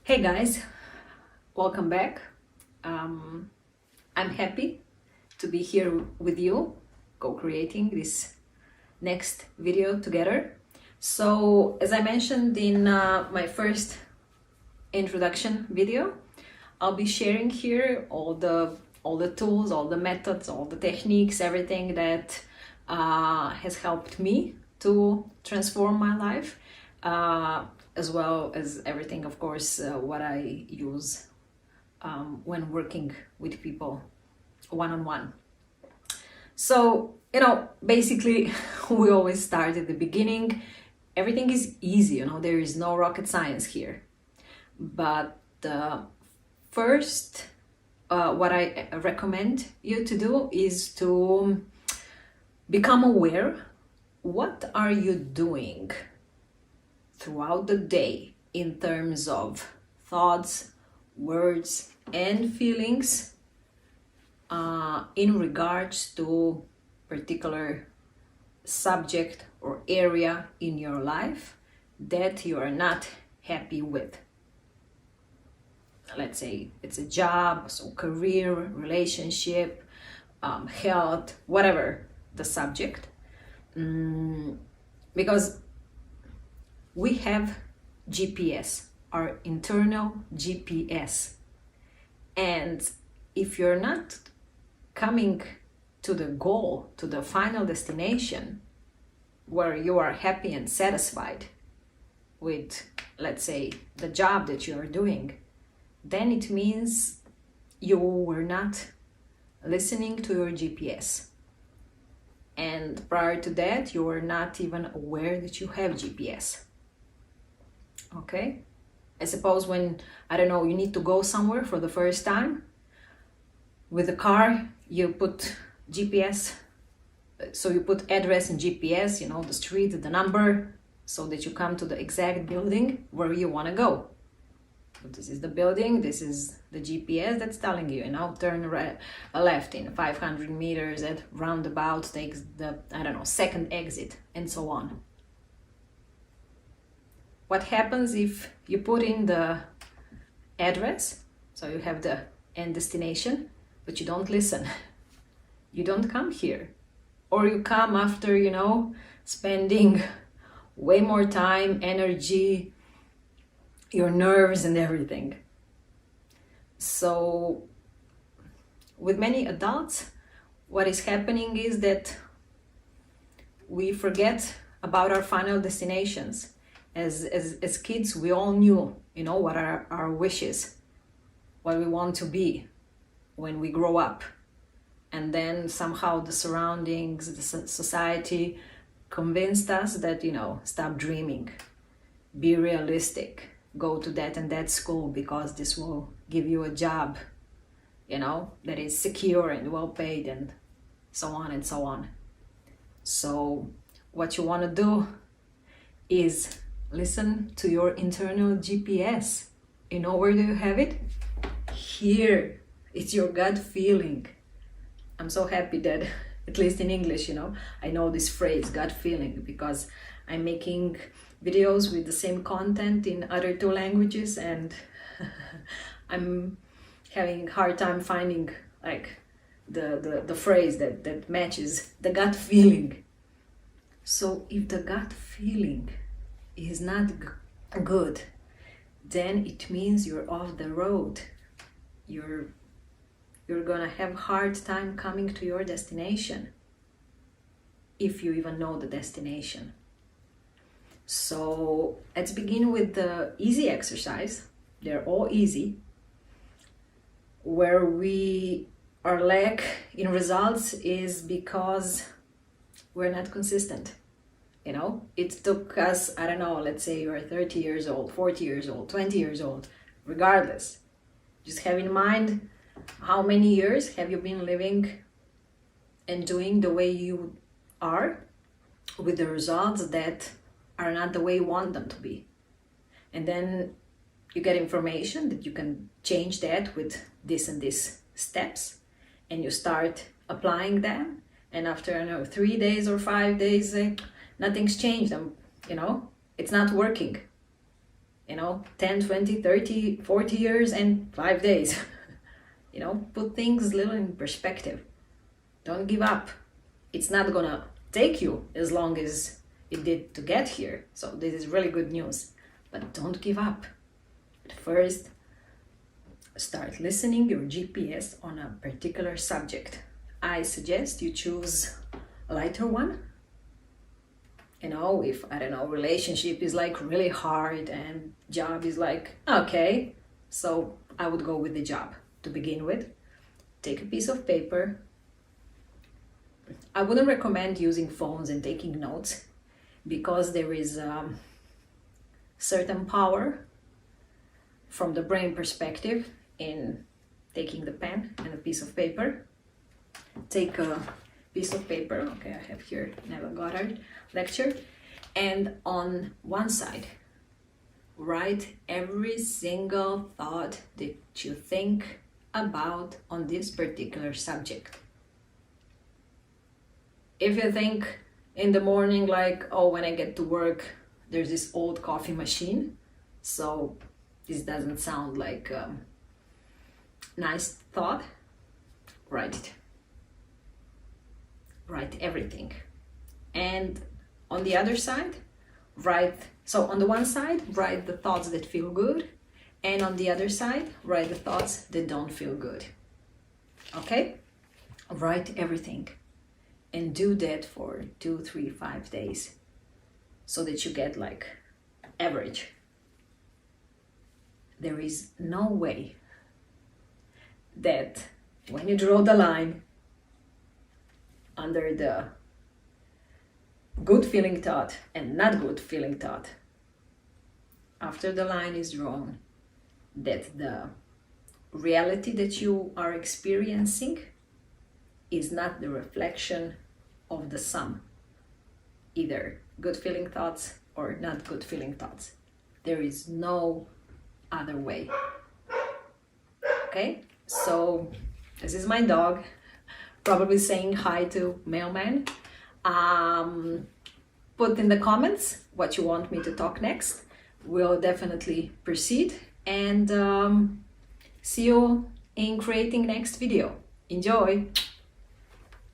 Hey guys, welcome back. I'm happy to be here with you, co-creating this next video together. So, as I mentioned in my first introduction video, I'll be sharing here all the tools, all the methods, all the techniques, everything that has helped me to transform my life. As well as everything, of course, what I use when working with people one-on-one. So, basically, we always start at the beginning. Everything is easy, there is no rocket science here. But first, what I recommend you to do is to become aware. What are you doing throughout the day in terms of thoughts, words, and feelings in regards to particular subject or area in your life that you are not happy with? Let's say it's a job, so career, relationship, health, whatever the subject. Because we have GPS, our internal GPS. And if you're not coming to the goal, to the final destination, where you are happy and satisfied with, let's say, the job that you are doing, then it means you were not listening to your GPS. And prior to that, you were not even aware that you have GPS. Okay? I suppose when, you need to go somewhere for the first time, with the car, you put GPS, so you put address and GPS, the street, the number, so that you come to the exact building where you want to go. So this is the building, this is the GPS that's telling you, turn left in 500 meters at roundabout, takes the, second exit, and so on. What happens if you put in the address, so you have the end destination, but you don't listen? You don't come here. Or you come after, spending way more time, energy, your nerves and everything. So with many adults, what is happening is that we forget about our final destinations. As kids, we all knew, what are our wishes, what we want to be when we grow up. And then somehow the surroundings, the society convinced us that, stop dreaming, be realistic, go to that and that school because this will give you a job, that is secure and well paid and so on and so on. So what you want to do is listen to your internal GPS. Where do you have it? Here. It's your gut feeling. I'm so happy that, at least in English, I know this phrase, gut feeling, because I'm making videos with the same content in other two languages, and I'm having a hard time finding the phrase that matches the gut feeling. So if the gut feeling is not good, then it means you're off the road. You're gonna have hard time coming to your destination, if you even know the destination. So let's begin with the easy exercise. They're all easy. Where we are lack in results is because we're not consistent. It took us, let's say you're 30 years old, 40 years old, 20 years old, regardless. Just have in mind, how many years have you been living and doing the way you are, with the results that are not the way you want them to be. And then you get information that you can change that with this and this steps, and you start applying them, and after 3 days or 5 days, nothing's changed. It's not working. 10, 20, 30, 40 years and 5 days. Put things a little in perspective. Don't give up. It's not gonna take you as long as it did to get here. So this is really good news. But don't give up. First, start listening your GPS on a particular subject. I suggest you choose a lighter one. If, I don't know, relationship is like really hard and job is like, okay. So I would go with the job to begin with. Take a piece of paper. I wouldn't recommend using phones and taking notes because there is certain power from the brain perspective in taking the pen and a piece of paper. Take a piece of paper, okay, I have here Neville Goddard lecture, and on one side write every single thought that you think about on this particular subject. If you think in the morning like, oh, when I get to work there's this old coffee machine, so this doesn't sound like a nice thought, write it. Write everything. And on the other side, on the one side, write the thoughts that feel good, and on the other side, write the thoughts that don't feel good. Okay? Write everything. And do that for 2, 3, 5 days so that you get like average. There is no way that when you draw the line under the good feeling thought and not good feeling thought, after the line is drawn, that the reality that you are experiencing is not the reflection of the sum, either good feeling thoughts or not good feeling thoughts. There is no other way. Okay, so this is my dog, probably saying hi to mailman. Put in the comments what you want me to talk next. We'll definitely proceed, and see you in creating next video. Enjoy!